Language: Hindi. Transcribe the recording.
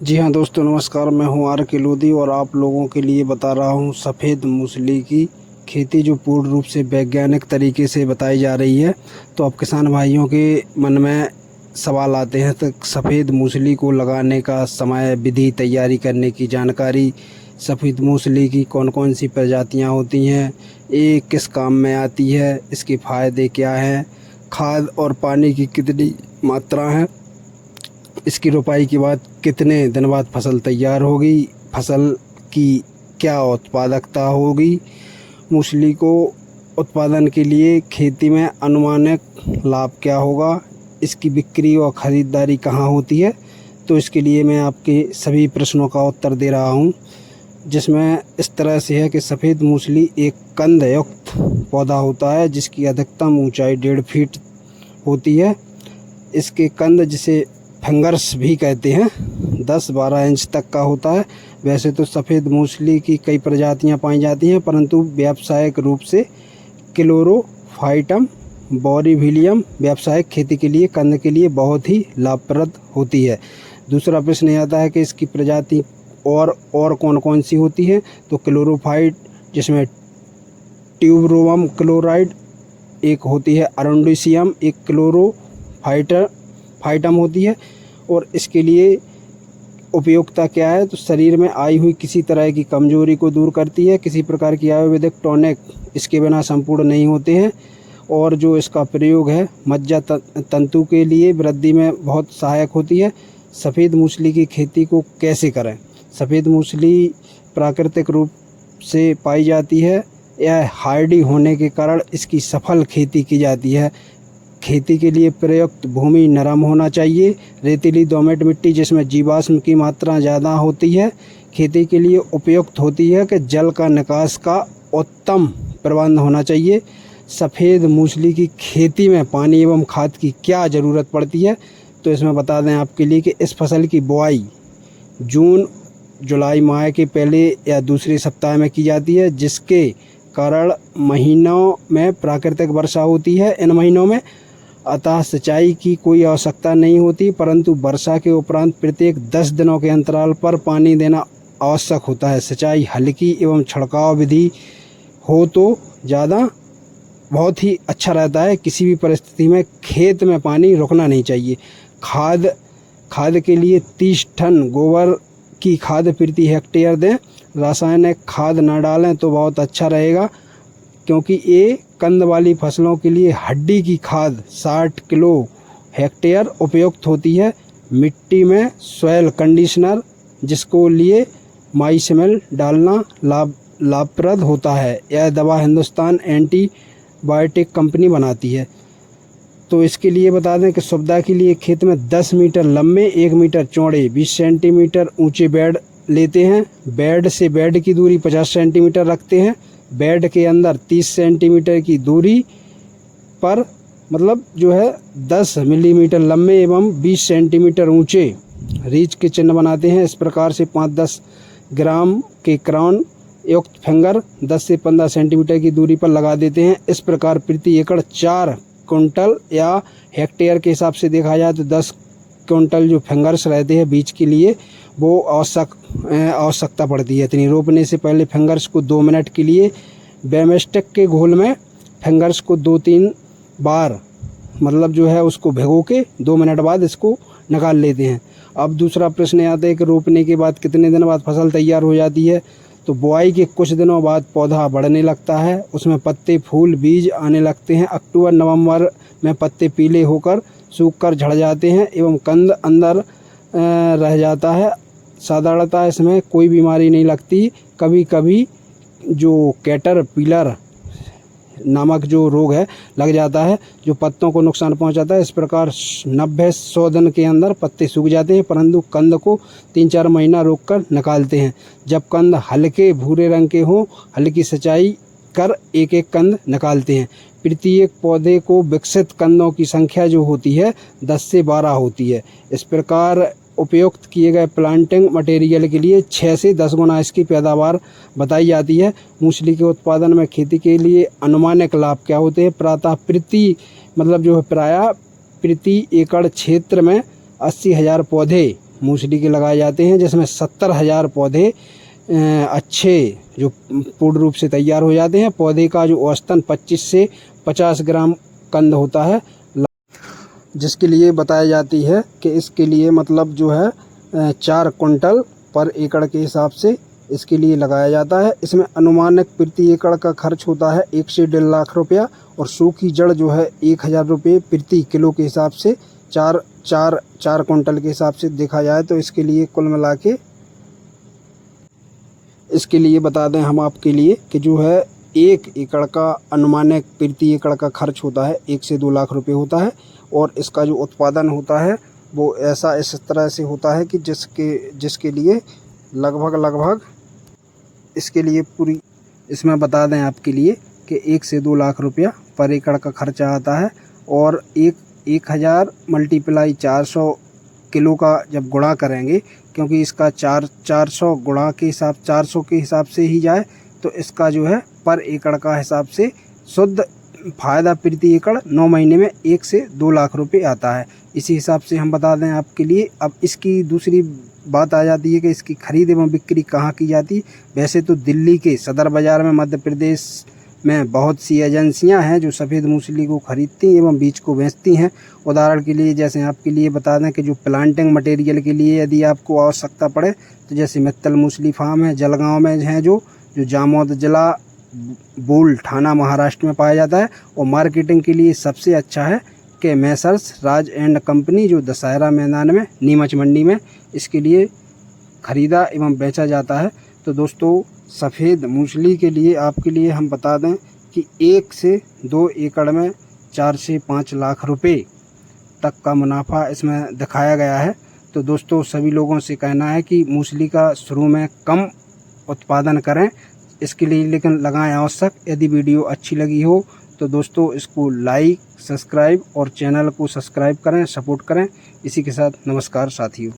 जी हाँ दोस्तों, नमस्कार। मैं हूँ आर के लोधी और आप लोगों के लिए बता रहा हूँ सफ़ेद मूसली की खेती जो पूर्ण रूप से वैज्ञानिक तरीके से बताई जा रही है। तो अब किसान भाइयों के मन में सवाल आते हैं, तो सफ़ेद मूसली को लगाने का समय, विधि, तैयारी करने की जानकारी, सफ़ेद मूसली की कौन कौन सी प्रजातियाँ होती हैं, ये किस काम में आती है, इसके फ़ायदे क्या हैं, खाद और पानी की कितनी मात्रा है, इसकी रोपाई के बाद कितने दिन बाद फसल तैयार होगी, फसल की क्या उत्पादकता होगी, मूसली को उत्पादन के लिए खेती में अनुमानित लाभ क्या होगा, इसकी बिक्री और ख़रीदारी कहाँ होती है। तो इसके लिए मैं आपके सभी प्रश्नों का उत्तर दे रहा हूँ, जिसमें इस तरह से है कि सफ़ेद मूसली एक कंद युक्त पौधा होता है जिसकी अधिकतम ऊंचाई 1.5 फीट होती है। इसके कंद, जिसे फिंगर्स भी कहते हैं, 10-12 इंच तक का होता है। वैसे तो सफ़ेद मूसली की कई प्रजातियां पाई जाती हैं, परंतु व्यावसायिक रूप से क्लोरोफाइटम बोरीविलियम व्यावसायिक खेती के लिए, कंद के लिए बहुत ही लाभप्रद होती है। दूसरा प्रश्न आता है कि इसकी प्रजाति और कौन कौन सी होती है। तो क्लोरोफाइट, जिसमें ट्यूबरोवम क्लोराइड एक होती है, अरुंडिसियम एक क्लोरोफाइटम होती है। और इसके लिए उपयोगिता क्या है, तो शरीर में आई हुई किसी तरह की कमजोरी को दूर करती है। किसी प्रकार की आयुर्वेदिक टॉनिक इसके बिना संपूर्ण नहीं होते हैं। और जो इसका प्रयोग है, मज्जा तंतु के लिए वृद्धि में बहुत सहायक होती है। सफ़ेद मूसली की खेती को कैसे करें। सफ़ेद मूसली प्राकृतिक रूप से पाई जाती है। यह हार्डी होने के कारण इसकी सफल खेती की जाती है। खेती के लिए प्रयुक्त भूमि नरम होना चाहिए, रेतीली दोमट मिट्टी जिसमें जीवाश्म की मात्रा ज़्यादा होती है। खेती के लिए उपयुक्त होती है कि जल का निकास का उत्तम प्रबंध होना चाहिए। सफ़ेद मूसली की खेती में पानी एवं खाद की क्या ज़रूरत पड़ती है, तो इसमें बता दें आपके लिए कि इस फसल की बुआई जून जुलाई माह के पहले या दूसरे सप्ताह में की जाती है, जिसके कारण महीनों में प्राकृतिक वर्षा होती है। इन महीनों में अतः सिंचाई की कोई आवश्यकता नहीं होती, परंतु वर्षा के उपरांत प्रत्येक 10 दिनों के अंतराल पर पानी देना आवश्यक होता है। सिंचाई हल्की एवं छिड़काव विधि हो तो ज़्यादा बहुत ही अच्छा रहता है। किसी भी परिस्थिति में खेत में पानी रुकना नहीं चाहिए। खाद के लिए 30 टन गोबर की खाद प्रति हेक्टेयर दें। रासायनिक खाद न डालें तो बहुत अच्छा रहेगा, क्योंकि ये कंद वाली फसलों के लिए हड्डी की खाद 60 किलो हेक्टेयर उपयुक्त होती है। मिट्टी में सॉइल कंडीशनर, जिसको लिए माइसमेल डालना लाभप्रद होता है। यह दवा हिंदुस्तान एंटीबायोटिक कंपनी बनाती है। तो इसके लिए बता दें कि सुविधा के लिए खेत में 10 मीटर लंबे, 1 मीटर चौड़े, 20 सेंटीमीटर ऊंचे बेड लेते हैं। बेड से बेड की दूरी 50 सेंटीमीटर रखते हैं। बेड के अंदर 30 सेंटीमीटर की दूरी पर, मतलब जो है 10 मिलीमीटर लंबे एवं 20 सेंटीमीटर ऊंचे रीच के चिन्ह बनाते हैं। इस प्रकार से 5-10 ग्राम के क्राउन युक्त फिंगर 10 से 15 सेंटीमीटर की दूरी पर लगा देते हैं। इस प्रकार प्रति एकड़ 4 क्विंटल या हेक्टेयर के हिसाब से देखा जाए तो 10 क्विंटल जो फिंगर्स रहते हैं बीज के लिए, वो आवश्यकता पड़ती है इतनी। रोपने से पहले फिंगर्स को 2 मिनट के लिए बेमेस्टिक के घोल में फिंगर्स को 2-3 बार, मतलब जो है उसको भिगो के 2 मिनट बाद इसको निकाल लेते हैं। अब दूसरा प्रश्न आता है कि रोपने के बाद कितने दिन बाद फसल तैयार हो जाती है। तो बुआई के कुछ दिनों बाद पौधा बढ़ने लगता है, उसमें पत्ते, फूल, बीज आने लगते हैं। अक्टूबर-नवंबर में पत्ते पीले होकर सूखकर झड़ जाते हैं एवं कंद अंदर रह जाता है। साधारणतः इसमें कोई बीमारी नहीं लगती। कभी कभी जो कैटरपिलर नामक जो रोग है लग जाता है, जो पत्तों को नुकसान पहुंचाता है। इस प्रकार 90-100 दिन के अंदर पत्ते सूख जाते हैं, परंतु कंद को 3-4 महीना रोककर निकालते हैं। जब कंद हल्के भूरे रंग के हों, हल्की सिंचाई कर एक एक कंद निकालते हैं। प्रत्येक पौधे को विकसित कंदों की संख्या जो होती है 10 से 12 होती है। इस प्रकार उपयुक्त किए गए प्लांटिंग मटेरियल के लिए 6 से 10 गुना इसकी पैदावार बताई जाती है। मूसली के उत्पादन में खेती के लिए अनुमानिक लाभ क्या होते हैं। प्राय प्रति एकड़ क्षेत्र में 80,000 पौधे मूसली के लगाए जाते हैं, जिसमें 70,000 पौधे अच्छे जो पूर्ण रूप से तैयार हो जाते हैं। पौधे का जो औसतन 25 से 50 ग्राम कंद होता है, जिसके लिए बताई जाती है कि इसके लिए मतलब जो है 4 कुंटल पर एकड़ के हिसाब से इसके लिए लगाया जाता है। इसमें अनुमानित प्रति एकड़ का खर्च होता है 1 से 1.5 लाख रुपया, और सूखी जड़ जो है 1000 रुपये प्रति किलो के हिसाब से 4 कुंटल के हिसाब से देखा जाए तो इसके लिए कुल मिला के इसके लिए बता दें हम आपके लिए कि जो है 1 एकड़ का अनुमानित प्रति एकड़ का खर्च होता है 1 से 2 लाख रुपये होता है। और इसका जो उत्पादन होता है वो ऐसा इस तरह से होता है कि जिसके लिए लगभग इसके लिए पूरी इसमें बता दें आपके लिए कि 1 से 2 लाख रुपया पर एकड़ का खर्चा आता है। और 1000 मल्टीप्लाई 400 किलो का जब गुणा करेंगे, क्योंकि इसका 400 गुणा के हिसाब 400 के हिसाब से ही जाए तो इसका जो है पर एकड़ का हिसाब से शुद्ध फायदा प्रति एकड़ 9 महीने में 1 से 2 लाख रुपए आता है। इसी हिसाब से हम बता दें आपके लिए। अब इसकी दूसरी बात आ जाती है कि इसकी खरीद एवं बिक्री कहाँ की जाती। वैसे तो दिल्ली के सदर बाज़ार में मध्य प्रदेश में बहुत सी एजेंसियां हैं जो सफ़ेद मूसली को खरीदती एवं बीज को बेचती हैं। उदाहरण के लिए जैसे आपके लिए बता दें कि जो प्लांटिंग मटेरियल के लिए यदि आपको आवश्यकता पड़े तो जैसे मित्तल मूसली फार्म है जलगांव में हैं जो जामोद जिला बोल थाना महाराष्ट्र में पाया जाता है। और मार्केटिंग के लिए सबसे अच्छा है कि मैसर्स राज एंड कंपनी जो दशहरा मैदान में नीमच मंडी में इसके लिए ख़रीदा एवं बेचा जाता है। तो दोस्तों सफ़ेद मूसली के लिए आपके लिए हम बता दें कि 1 से 2 एकड़ में 4 से 5 लाख रुपए तक का मुनाफा इसमें दिखाया गया है। तो दोस्तों सभी लोगों से कहना है कि मूसली का शुरू में कम उत्पादन करें, इसके लिए लेकिन लगाएं आवश्यक। यदि वीडियो अच्छी लगी हो तो दोस्तों इसको लाइक, सब्सक्राइब और चैनल को सब्सक्राइब करें, सपोर्ट करें। इसी के साथ नमस्कार साथियों।